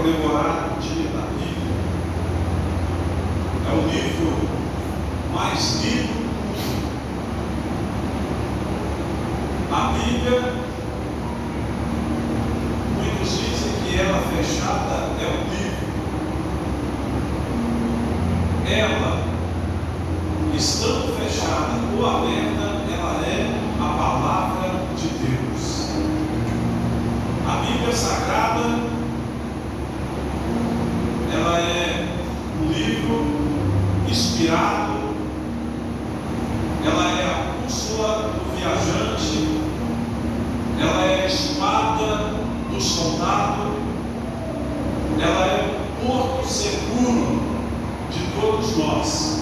comemorar o dia da Bíblia. É o livro mais lido do mundo. A Bíblia, muitos dizem que ela fechada é o livro. Ela, estando fechada ou aberta, ela é a palavra de Deus. A Bíblia Sagrada, ela é um livro inspirado, ela é a bússola do viajante, ela é a espada do soldado, ela é o porto seguro de todos nós.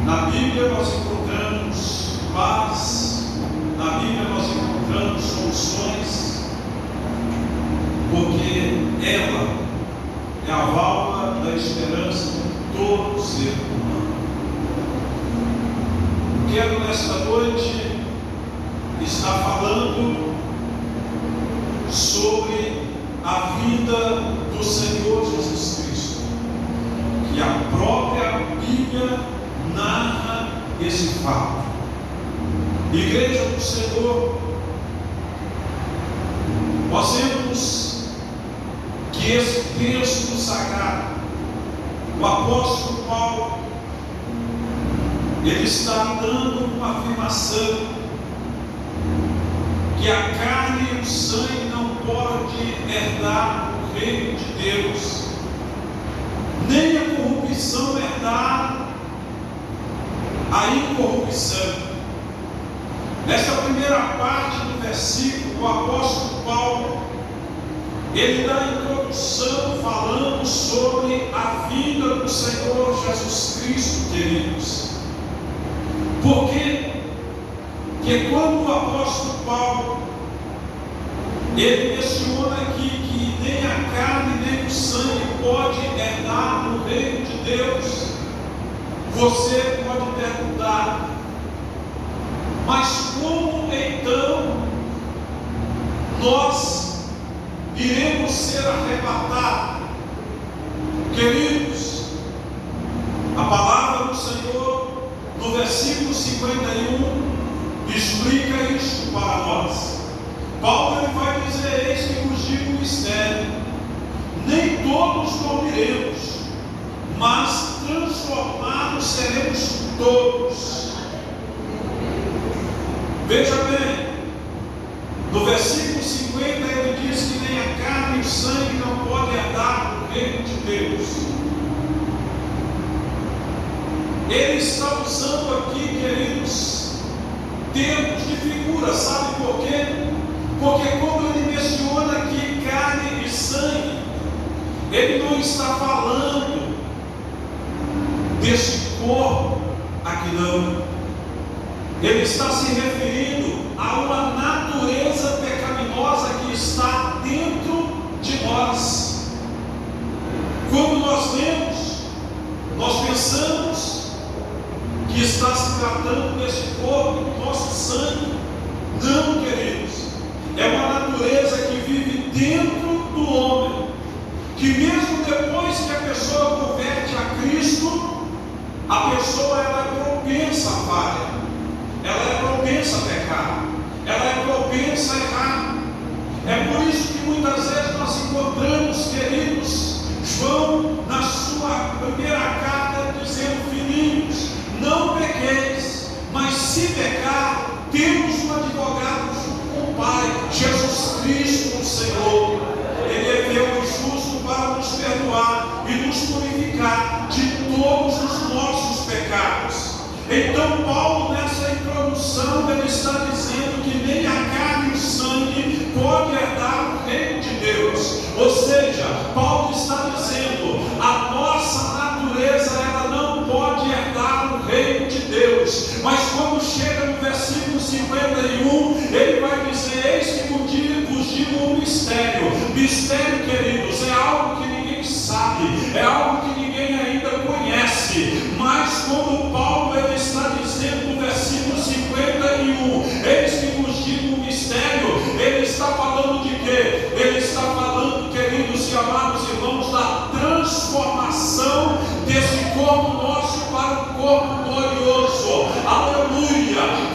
Na Bíblia nós encontramos paz, na Bíblia nós encontramos soluções, porque ela é a válvula da esperança de todo ser humano. Quero nesta noite estar falando sobre a vida do Senhor Jesus Cristo, que a própria Bíblia narra esse fato. Igreja do Senhor, nós vemos que esse texto sagrado, o apóstolo Paulo, ele está dando uma afirmação que a carne e o sangue não podem herdar o reino de Deus, nem a corrupção herdar a incorrupção. Nesta primeira parte do versículo, o apóstolo Paulo, ele dá a introdução falando sobre a vinda do Senhor Jesus Cristo, queridos. Por quê? Porque quando o apóstolo Paulo, ele menciona aqui que nem a carne nem o sangue pode herdar no reino de Deus, você pode perguntar, mas como então nós iremos ser arrebatados? Queridos, a palavra do Senhor, no versículo 51, explica isso para nós. Paulo ele vai dizer: eis que vos digo um mistério, nem todos dormiremos, mas transformados seremos todos. Veja bem, no versículo 50 ele diz que nem a carne e o sangue não podem herdar o reino de Deus. Ele está usando aqui, queridos, termos de figura. Sabe por quê? Porque quando ele menciona aqui carne e sangue, ele não está falando desse corpo aqui não. Ele está se referindo a uma natureza pecaminosa que está dentro de nós. Quando nós lemos, nós pensamos que está se tratando desse corpo, do nosso sangue. Não, queridos. É uma natureza que vive dentro do homem, que mesmo depois que a pessoa converte a Cristo, a pessoa ela é propensa à falha, ela é propensa a pecar, ela é propensa a errar. É por isso que muitas vezes nós encontramos, queridos, João na sua primeira carta dizendo: filhinhos, não pequeis, mas se pecar, temos um advogado junto com o Pai, Jesus Cristo, o Senhor. Ele é fiel e justo para nos perdoar e nos purificar de todos os nossos pecados. Então Paulo, nessa introdução, ele está dizendo que nem a carne e o sangue podem herdar o reino de Deus. Ou seja, Paulo está dizendo, a nossa natureza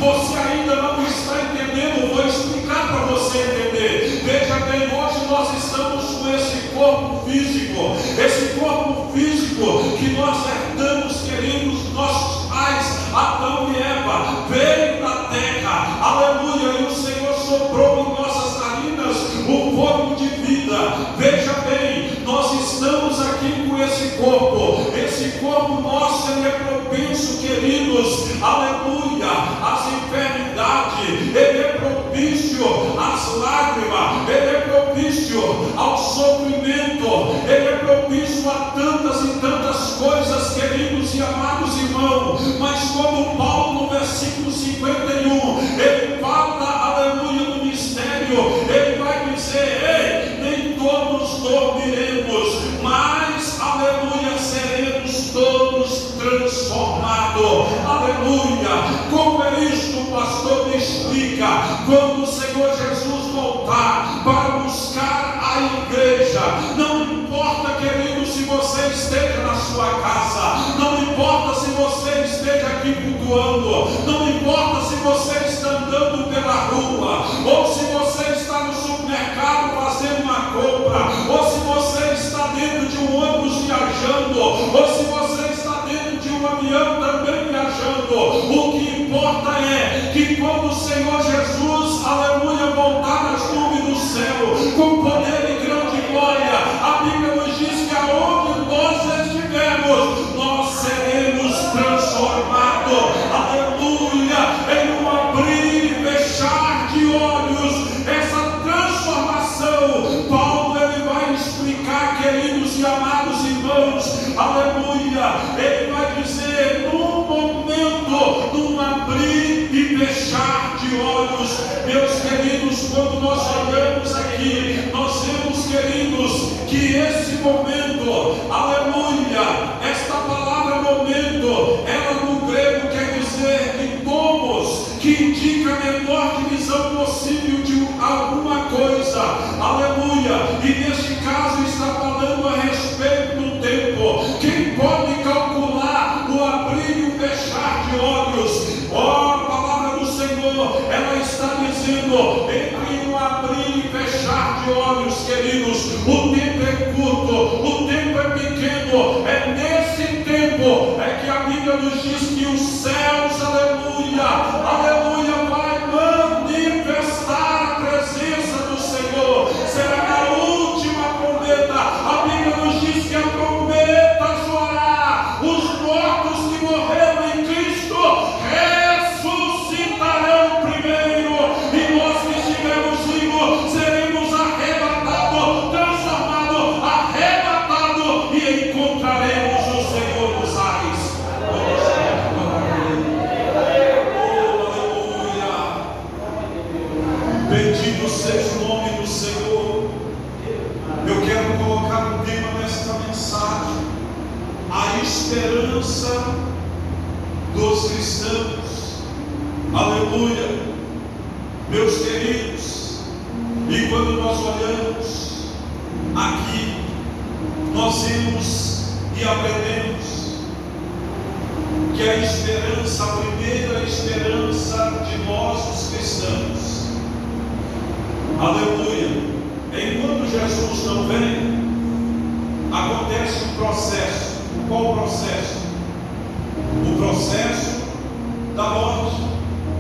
Você ainda não está entendendo, vou explicar para você entender. Veja bem, hoje nós estamos com esse corpo físico que nós herdamos, queridos, nossos pais, Adão e Eva, veio da terra, aleluia, e o Senhor soprou em nossas narinas o fogo de vida. Veja bem, nós estamos aqui com esse corpo nosso, ele é propenso, queridos, aleluia, às enfermidades, ele é propício às lágrimas, ele é propício ao sofrimento, ele é propício a tantas e tantas coisas, queridos e amados irmãos. Mas como Paulo no versículo 51, ele fala, aleluia, no mistério, ele vai dizer: ei, nem todos dormiremos, mas, aleluia, seremos todos transformados. Aleluia. Como é isto, pastor? Me explica. Quando o Senhor Jesus voltar para buscar a igreja, não importa, querido, se você esteja na sua casa, não importa se você esteja aqui cultuando, não importa se você está andando pela rua, ou se você está no supermercado fazendo uma compra, ou se você está dentro de um ônibus viajando, ou se você está dentro de um avião também viajando. O que importa é que quando o Senhor Jesus, aleluia, voltar nas nuvens do céu, com poder e grande glória, a Bíblia nos diz que aonde nós estivermos, nós seremos transformados, aleluia, em um abrir e fechar de olhos. Essa transformação, Paulo ele vai explicar, queridos e amados irmãos, aleluia, ele vai dizer: num momento, num abrir e fechar de olhos. Meus queridos, quando nós olhamos aqui, nós vemos, queridos, que esse momento, aleluia, esta palavra momento, ela no grego quer dizer tomos, que indica a menor divisão possível de alguma coisa, aleluia, e neste caso está falando a respeito do tempo. Quem pode calcular o abrir e o fechar de olhos? A palavra do Senhor, ela está dizendo, entre um abrir e fechar de olhos, queridos, o tempo é curto, o tempo é pequeno. É nesse tempo é que a Bíblia nos diz que os céus, aleluia, aleluia, vai manifestar a presença do Senhor. Será a última trombeta. A Bíblia nos diz que a trombeta soará, os mortos que morreram em Cristo ressuscitarão primeiro, e nós que estivermos vivos seremos arrebatados, transformados, arrebatados, e encontraremos o Senhor nos ares. Aleluia. Bendito seja o nome do Senhor. Eu quero colocar um tema nesta mensagem: a esperança dos cristãos. Aleluia. Meus queridos, e quando nós olhamos aqui, nós vemos e aprendemos que a esperança, a primeira esperança de nós, os cristãos, aleluia, enquanto Jesus não vem, acontece um processo. Qual o processo? O processo da morte,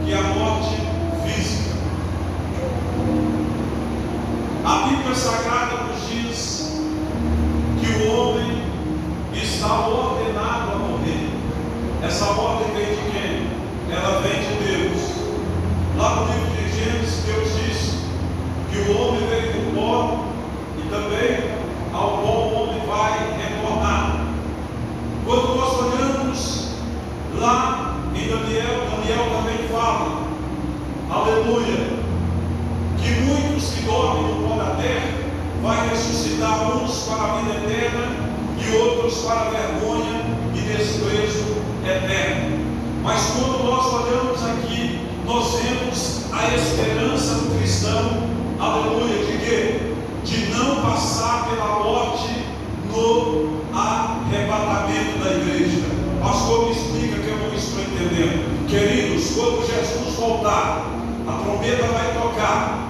que é a morte física. A Bíblia Sagrada nos diz que o homem está ordenado a morrer. Essa ordem vem de quem? Ela vem de Deus. Lá no livro de Gênesis, Deus diz que o homem veio do pó e também ao pó o homem vai retornar. Quando nós olhamos lá em Daniel também fala, aleluia, que muitos que dormem no pó da terra vai ressuscitar, uns para a vida eterna e outros para a vergonha e desprezo eterno. Mas quando nós olhamos aqui, nós vemos a esperança do cristão, aleluia, de quê? De não passar pela morte no arrebatamento da igreja. Pastor, me explica que eu não estou entendendo. Queridos, quando Jesus voltar, a trombeta vai tocar,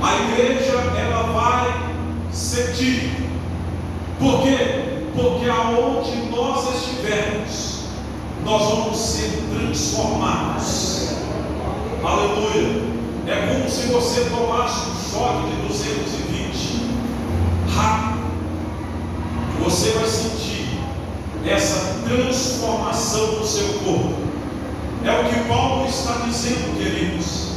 a igreja ela vai sentir. Por quê? Porque aonde nós estivermos, nós vamos ser transformados. Aleluia. É como se você tomasse um choque de 220 rápido. Você vai sentir essa transformação no seu corpo. É o que Paulo está dizendo, queridos.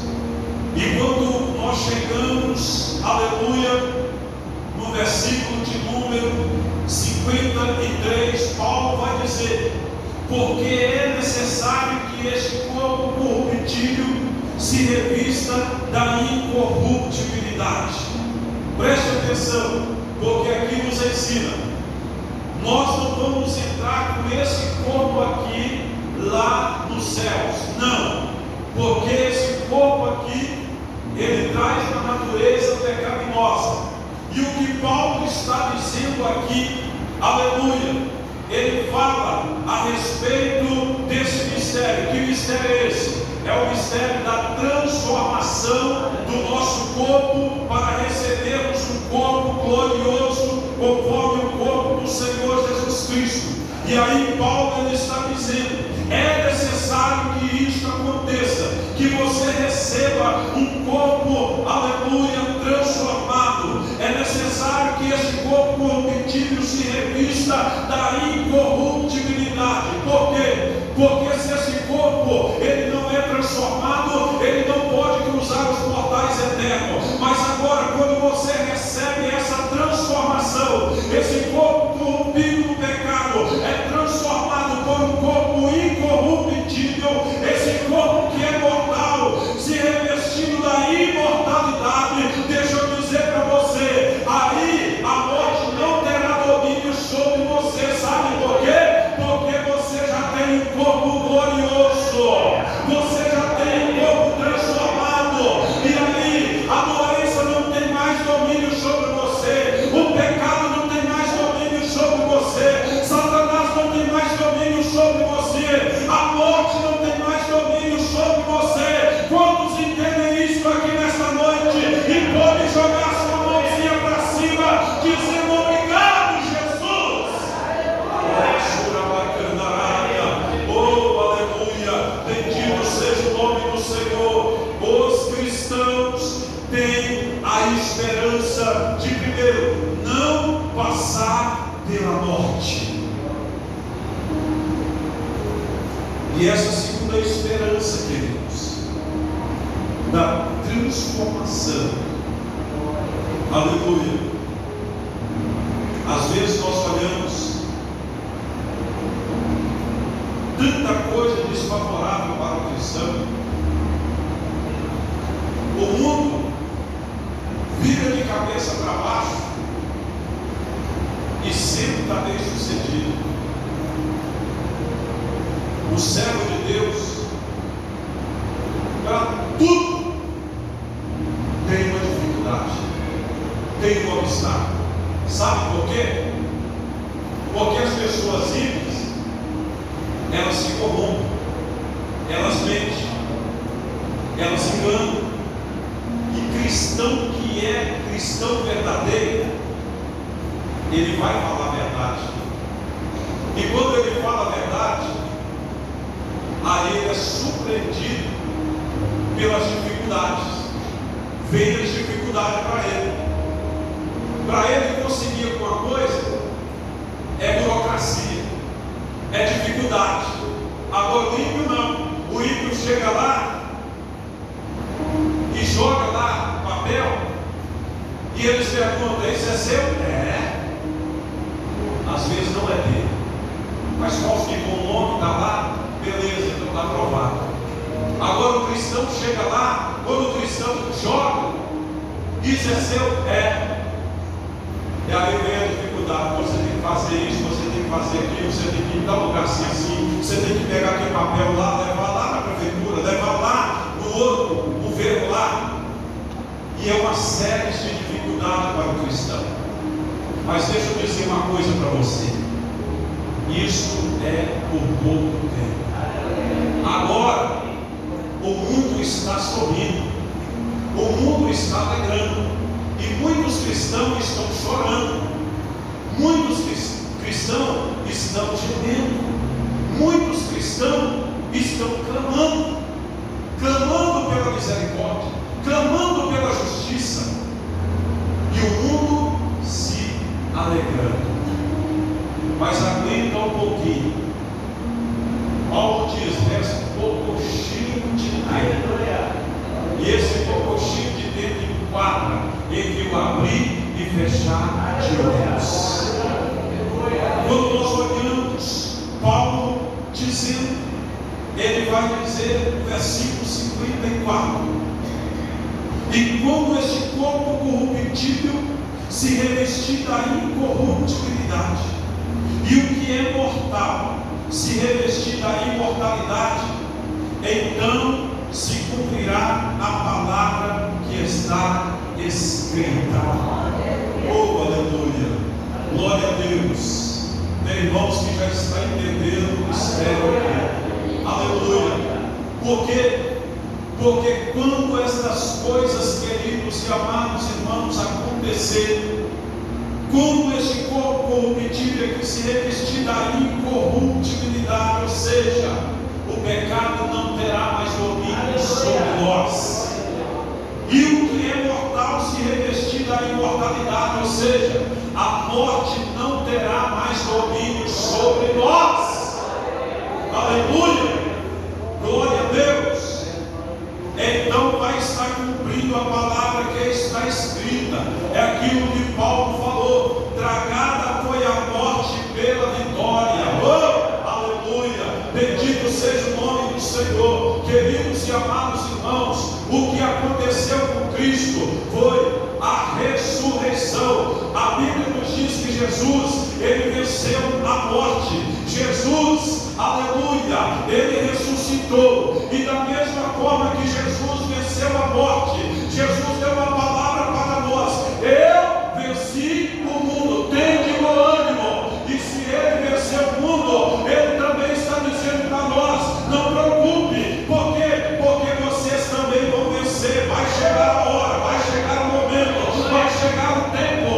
E quando nós chegamos, aleluia, no versículo de número 53, Paulo vai dizer: porque é necessário que este corpo corruptível se revista da incorruptibilidade. Preste atenção, porque aqui nos ensina: nós não vamos entrar com esse corpo aqui lá nos céus, não, porque esse corpo aqui ele traz uma natureza pecaminosa. E o que Paulo está dizendo aqui, aleluia, ele fala a respeito desse mistério. Que mistério é esse? É o mistério da transformação do nosso corpo para recebermos um corpo glorioso conforme o corpo do Senhor Jesus Cristo. E aí Paulo ele está dizendo: é necessário que isto aconteça, que você receba um corpo, aleluia, transformado. É necessário que esse corpo corruptível se revista da incorruptibilidade. Por quê? Porque se esse corpo ele não é transformado, ele não pode cruzar os portais eternos. Mas agora, quando você recebe essa transformação, esse corpo corrompido no pecado é transformado por um corpo incorruptível. Esse corpo que é mortal, se revestindo da imortalidade. Deixa eu dizer para você, aí a morte não terá domínio sobre você. Sabe por quê? Porque você já tem um corpo glorioso, você já tem um corpo transformado, e aí a doença não tem mais domínio sobre você, o pecado não tem mais domínio sobre você, Satanás não tem mais domínio sobre você, a morte não tem mais domínio sobre você. Quantos entendem isso aqui nesta noite e podem jogar sua mãozinha para cima dizendo: obrigado, Jesus. Oh, aleluia, bendito seja o nome do Senhor. Os cristãos têm a esperança de, primeiro, não passar pela morte. E essa segunda esperança, queridos, da transformação. Aleluia. Às vezes nós olhamos tanta coisa desfavorável para o cristão. O mundo vira de cabeça para baixo e sempre está bem sucedido. O servo de Deus, para tudo, tem uma dificuldade, tem um obstáculo. Sabe por quê? Porque as pessoas ímpias, elas se corrompem, elas mentem, elas enganam. E cristão que é cristão verdadeiro, ele vai falar a verdade. E quando ele fala a verdade, aí ele é surpreendido pelas dificuldades. Vem as dificuldades para ele. Para ele conseguir alguma coisa, é burocracia, é dificuldade. Agora o ímpio não. O ímpio chega lá e joga lá papel, e eles perguntam: esse é seu? É. Às vezes não é dele, mas falsificou o nome, está lá, beleza, então está aprovado. Agora o cristão chega lá, quando o cristão joga, isso é seu? É. E aí vem a dificuldade: você tem que fazer isso, você tem que fazer aquilo, você tem que ir em tal lugar assim, você tem que pegar aquele papel lá, levar lá na prefeitura, levar lá no outro governo lá. E é uma série de dificuldades para o cristão. Mas deixa eu dizer uma coisa para você: isso é por pouco tempo. Agora, o mundo está sorrindo, o mundo está alegrando, e muitos cristãos estão chorando, muitos cristãos estão gemendo, muitos cristãos estão clamando, clamando pela misericórdia, clamando pela justiça, e o mundo se alegrando. Mas aguenta um pouquinho. Paulo diz, resta um pouquinho de tempo. E esse pouquinho de tempo enquadra entre o abrir e fechar de olhos. Quando nós olhamos Paulo dizendo, ele vai dizer no versículo 54: e quando este corpo corruptível se revestir da incorruptibilidade, e o que é mortal se revestir da imortalidade, então se cumprirá a palavra que está escrita. Oh, aleluia! Glória a Deus! Tem irmãos que já estão entendendo o mistério aqui. Aleluia! Porque quando estas coisas, queridos e amados irmãos, acontecerem, quando este corpo corruptível que se revestir da incorruptibilidade, ou seja, o pecado não terá mais domínio sobre nós, e o que é mortal se revestir da imortalidade, ou seja, a morte não terá mais domínio sobre nós. Aleluia! Glória a Deus! Então vai estar cumprindo a palavra que está escrita. É aquilo que Paulo falou: tragada foi a morte pela vitória. Oh, aleluia! Bendito seja o nome do Senhor. Queridos e amados irmãos, o que aconteceu com Cristo foi a ressurreição. A Bíblia nos diz que Jesus, ele venceu a morte. Jesus, aleluia, ele ressuscitou. E da mesma forma que Jesus venceu a morte, Jesus deu uma palavra para nós: eu venci o mundo, tende bom ânimo. E se ele venceu o mundo, ele também está dizendo para nós: não preocupe. Por quê? Porque vocês também vão vencer. Vai chegar a hora, vai chegar o momento, vai chegar o tempo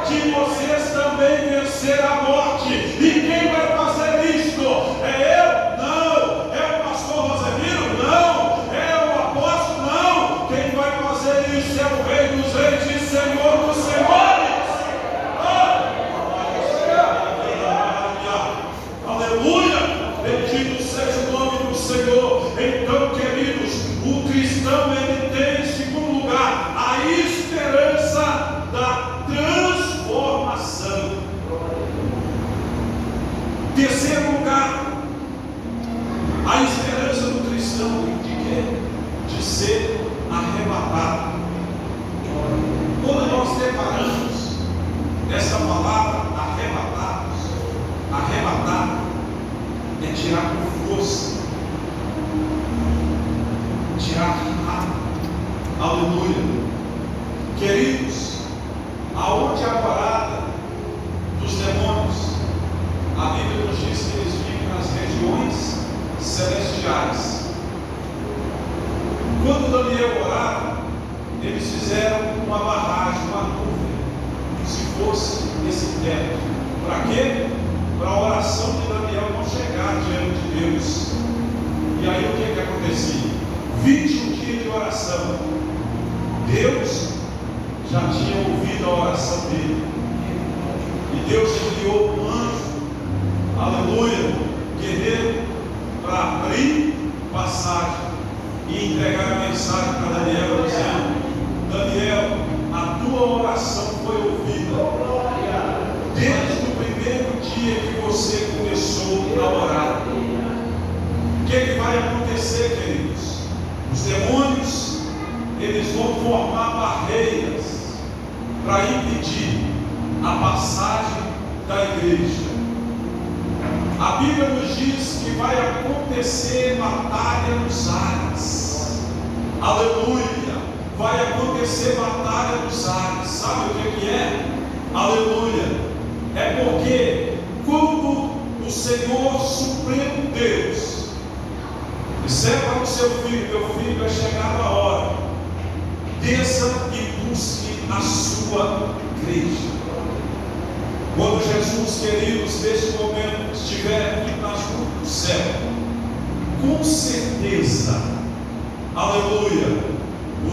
de vocês também vencer a morte. E quem vai fazer isto? É eu? Não. É o pastor Rosemiro? Não. É o apóstolo? Não. Quem vai fazer isso é o Rei dos Reis e Senhor dos Senhores. Aleluia! Bendito seja o nome do Senhor. Então, queridos, o cristão, ele tem, em segundo lugar, a esperança da transformação. Terceiro lugar, a esperança do cristão de quê? De ser arrebatado. Quando nós deparamos essa palavra arrebatar é tirar com força, tirar rápido. Aleluia! Queridos, aonde a morada dos demônios, a Bíblia nos diz que eles vivem nas regiões celestiais. Quando Daniel orava, eles fizeram uma barragem, uma nuvem, se fosse esse teto. Para quê? Para a oração de Daniel não chegar diante de Deus. E aí o que acontecia? 21 dias de oração. Deus já tinha ouvido a oração dele. E Deus enviou um anjo, aleluia, guerreiro, para abrir passagem e entregar a mensagem para Daniel, dizendo: Daniel, a tua oração foi ouvida desde o primeiro dia que você começou a orar. O que vai acontecer, queridos? Os demônios, eles vão formar barreiras para impedir a passagem da igreja. A Bíblia nos diz que vai acontecer batalha nos ares. Aleluia! Vai acontecer batalha nos ares. Sabe o que é? Aleluia! É porque quando o Senhor Supremo Deus, disser para o seu filho: meu filho, é chegada a hora, desça e busque a sua igreja. Quando Jesus, queridos, neste momento estiver aqui nas nuvens do céu, com certeza, aleluia,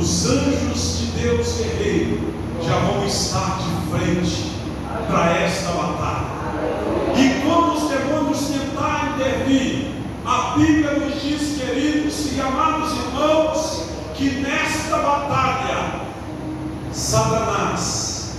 os anjos de Deus guerreiro já vão estar de frente para esta batalha. E quando os demônios tentarem intervir, a Bíblia nos diz, queridos e amados irmãos, que nesta batalha, Satanás,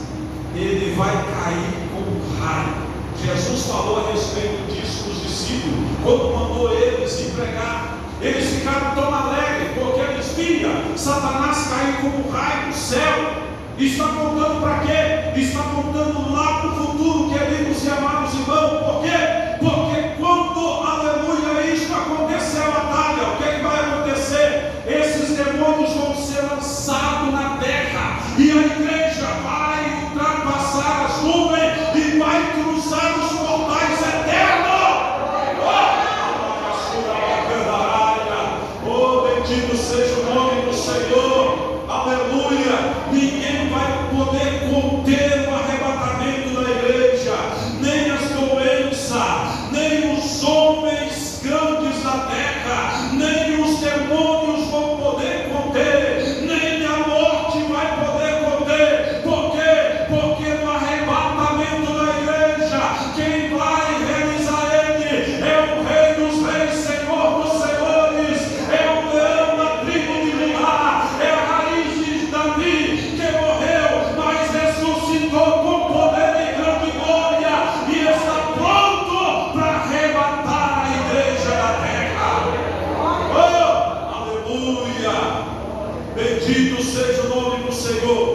ele vai cair como raio. Jesus falou a respeito disso dos discípulos, quando mandou eles ir pregar. Eles ficaram tão alegres, porque eles viam Satanás cair como raio do céu. Está apontando para quê? Está apontando lá para o futuro, queridos e amados irmãos. Por quê? Porque quando, aleluia, isso acontecer a batalha, o que é que vai acontecer? Esses demônios vão ser lançados na terra, e a igreja vai ultrapassar as nuvens e vai cruzar os portais eternos. Oh, bendito seja o nome do Senhor. Aleluia. Ninguém vai poder conter o arrebatamento da igreja, nem as doenças, nem os homens grandes da terra, nem os demônios vão poder conter, nem a morte vai poder conter. Por quê? Porque no arrebatamento da igreja, quem vai realizar ele é o Rei dos Reis, Senhor dos Senhores, é o leão da tribo de Judá, é a raiz de Davi, que morreu, mas ressuscitou com poder e grande glória, e está pronto para arrebatar a igreja da terra. Oh, aleluia! Bendito seja o nome do Senhor.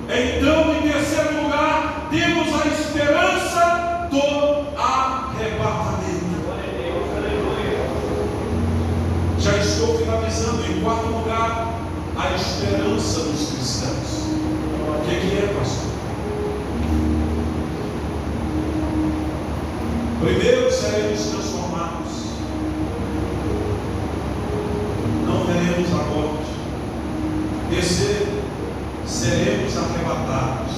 Então, em terceiro lugar, temos a esperança do arrebatamento. Já estou finalizando. Em quarto lugar, a esperança dos cristãos. O que é, pastor? Primeiro, seremos transformados. Não veremos a morte. Terceiro, seremos arrebatados.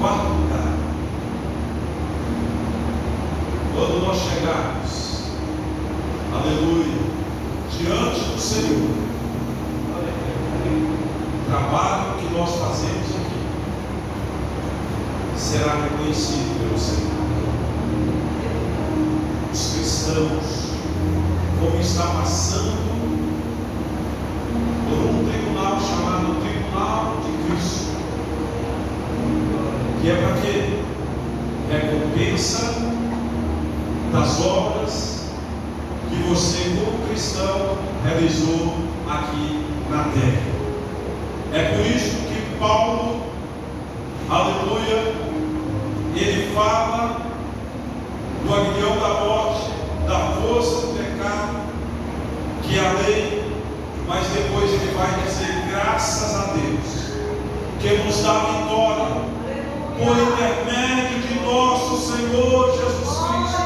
Quarto lugar, quando nós chegarmos, aleluia, diante do Senhor, o trabalho que nós fazemos aqui será reconhecido pelo Senhor. Os cristãos vão estar passando por um tribunal chamado Tribunal de Cristo, que é para quê? Recompensa das obras que você, como cristão, realizou aqui na terra. É por isso que Paulo, aleluia, ele fala do aguilhão da morte, da força do pecado, que é a lei, mas depois ele vai dizer: graças a Deus, que nos dá vitória por intermédio de nosso Senhor Jesus Cristo.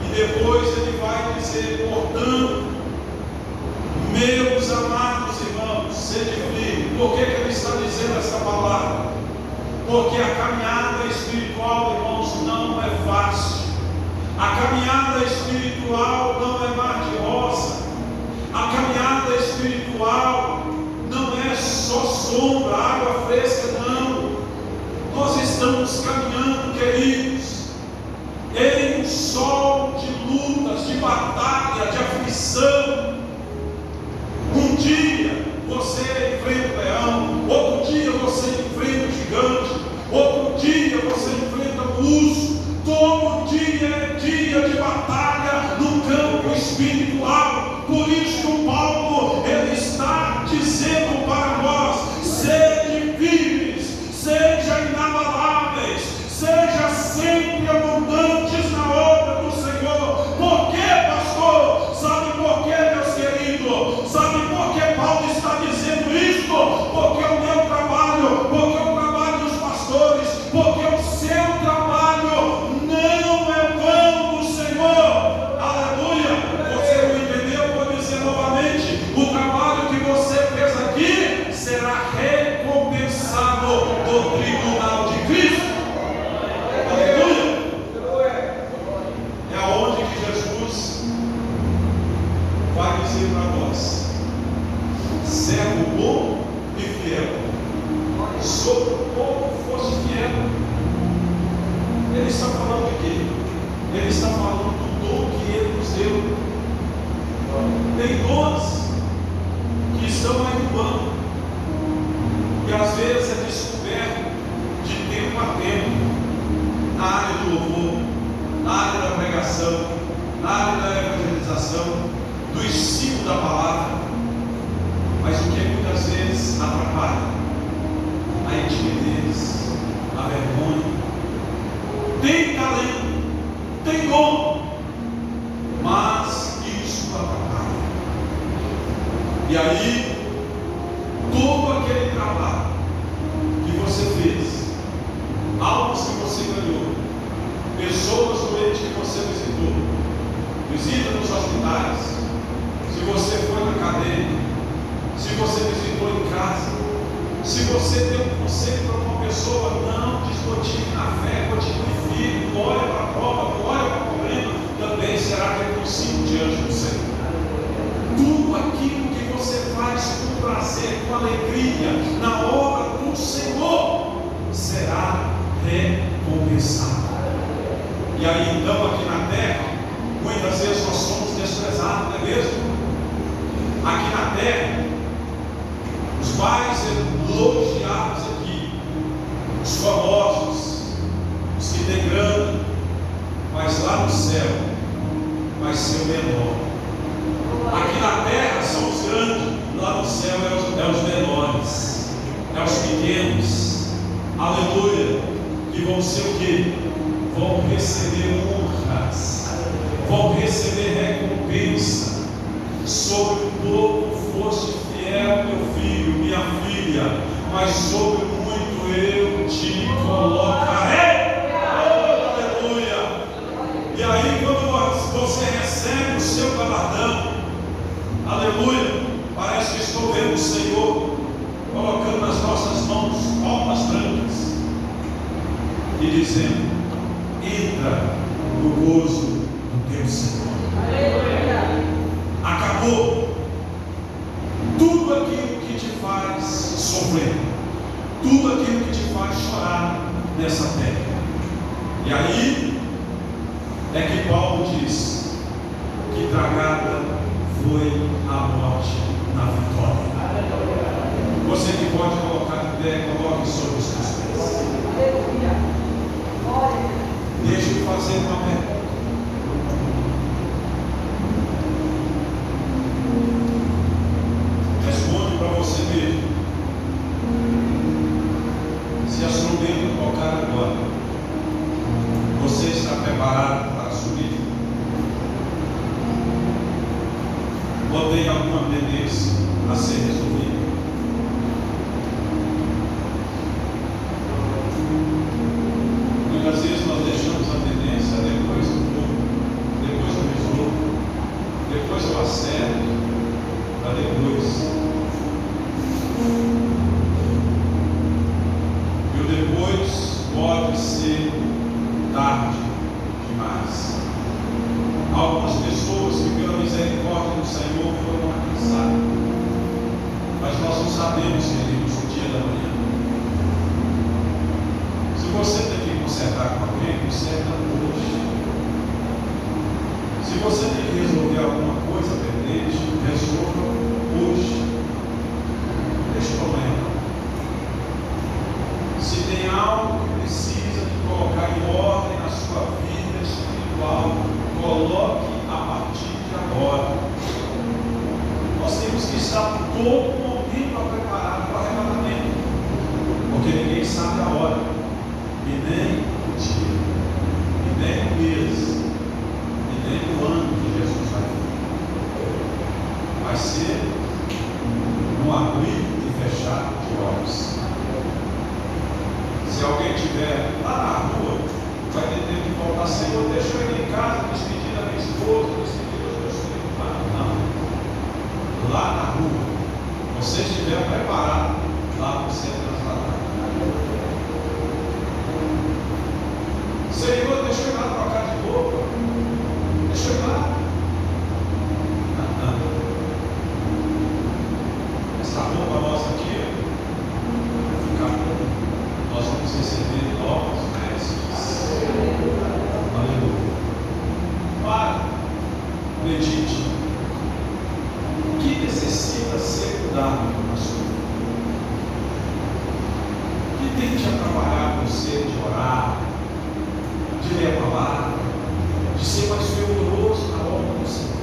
E depois ele vai dizer: portanto, meus amados irmãos, sede firmes. Por que ele está dizendo essa palavra? Porque a caminhada espiritual, irmãos, não é fácil. A caminhada espiritual não é mar de rosa. A caminhada espiritual não é só sombra, água fresca, não. Nós estamos caminhando, queridos, em um sol de lutas, de batalha, de aflição. Um dia você enfrenta o leão, outro dia você enfrenta o gigante, outro dia você enfrenta o urso. Todo dia é dia de batalha no campo espiritual. Por isso Paulo, ele está dizendo para nós: sede firmes, seja inabaláveis, seja sempre abundantes na obra do Senhor. Por quê, pastor? Sabe por quê, meus queridos? Sabe por que Paulo está dizendo isso? Porque o meu trabalho, porque o trabalho dos pastores, porque o seu trabalho não é vão do Senhor. dizer para nós: servo bom e fiel, sobre o pouco fosse fiel. Ele está falando de quê? Ele está falando do dom que Ele nos deu. Tem dons que estão aí no banco, e às vezes é descoberto de tempo a tempo, na área do louvor, na área da pregação, na área da evangelização, do ensino da palavra. Mas o que muitas vezes atrapalha? A timidez, a vergonha. Tem talento, tem dom, mas isso atrapalha. E aí, todo aquele trabalho que você fez, almas que você ganhou, pessoas doentes que você visitou, visita nos hospitais, se você foi na cadeia, se você visitou em casa, se você deu um conselho para uma pessoa: não desmotive na fé, continue firme, não olhe para a prova, não olhe para o problema, também será reconhecido diante do Senhor. Tudo aquilo que você faz com prazer, com alegria, na obra do Senhor, será recompensado. E aí então, aqui na terra, muitas vezes nós somos desprezados, não é mesmo? Aqui na terra, os mais elogiados aqui, os famosos, os que têm grana, mas lá no céu vai ser o menor. Aqui na terra são os grandes, lá no céu é os menores, é os pequenos, aleluia, que vão ser o quê? Vão receber honras, vão receber recompensa. Sobre pouco foste fiel, meu filho, minha filha, mas sobre muito eu te colocarei. Oh, aleluia! E aí, quando você recebe o seu galardão, aleluia, parece que estou vendo o Senhor colocando nas nossas mãos palmas brancas e dizendo: entra no gozo do teu Senhor. Acabou tudo aquilo que te faz sofrer, tudo aquilo que te faz chorar nessa terra. E aí é que Paulo diz que tragada foi a morte na vitória. Você que pode colocar de pé, coloque sobre os seus pés. Deixa eu fazer uma pergunta. Responde para você mesmo. Se a trombeta tocar agora, você está preparado para subir? Ou tem alguma pendência a ser resolvida? Muitas vezes nós deixamos a pendência depois do fogo, depois do resolvo, depois do acerto, para depois. E o depois pode ser tarde demais. Algumas pessoas que pela misericórdia do Senhor foram alcançadas, mas nós não sabemos, queridos, o dia da manhã. Se você tem que consertar com alguém, conserta hoje. Se você tem que resolver alguma coisa pendente, resolva hoje. Deixa eu amanhã. Se tem algo que precisa de colocar em ordem na sua vida espiritual, coloque a partir de agora. Nós temos que estar todo momento preparado para o arrebatamento, porque ninguém sabe a hora, e nem o dia, e nem o mês, e nem o ano que Jesus vai vir. Vai ser no abrir e fechar de olhos. Se alguém estiver lá na rua, vai ter tempo de voltar: Senhor, deixa eu ir em casa, despedir da minha esposa, despedir dos meus filhos. Não. Lá na rua, Medite. O que necessita ser cuidado na sua vida? O que tem te atrapalhado você de orar, de ler a palavra, de ser mais fervoroso na obra do Senhor?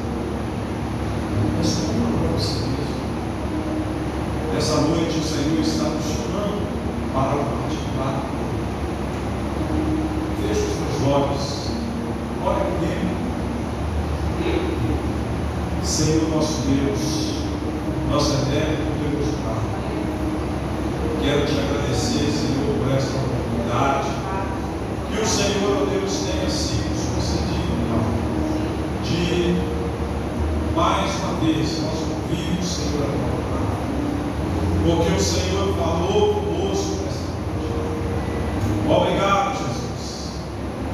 Essa é uma obra do Senhor. Essa noite o Senhor está nos chamando para o particular. Feche os meus olhos, ore comigo. Senhor nosso Deus, nosso eterno Deus Pai, quero te agradecer, Senhor, por esta oportunidade que o Senhor, ó Deus, tenha sido concedido, Pai, de mais uma vez nós ouvimos, Senhor, a tua palavra, porque o Senhor falou conosco nesta noite. Obrigado, Jesus.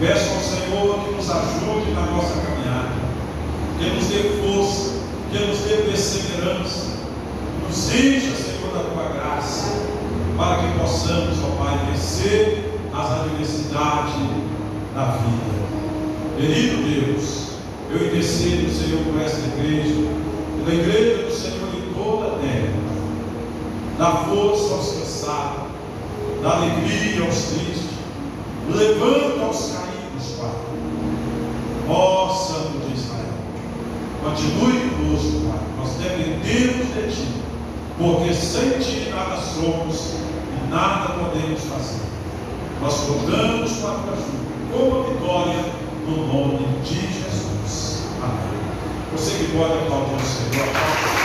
Peço ao Senhor que nos ajude na nossa caminhada, que nos dê força, que nos dê perseverança, nos encha, Senhor, da tua graça, para que possamos, ó Pai, vencer as adversidades da vida. Querido Deus, eu intercedo, Senhor, por esta igreja, pela igreja do Senhor em toda a terra. Dá força aos cansados, dá alegria aos tristes, levanta aos caídos, Pai. Ó Santo de Israel, continue conosco, Pai. Nós dependemos de Ti, porque sem Ti nada somos e nada podemos fazer. Nós contamos com a Tua ajuda, com a vitória, no nome de Jesus. Amém. Você que pode aplaudir o Senhor.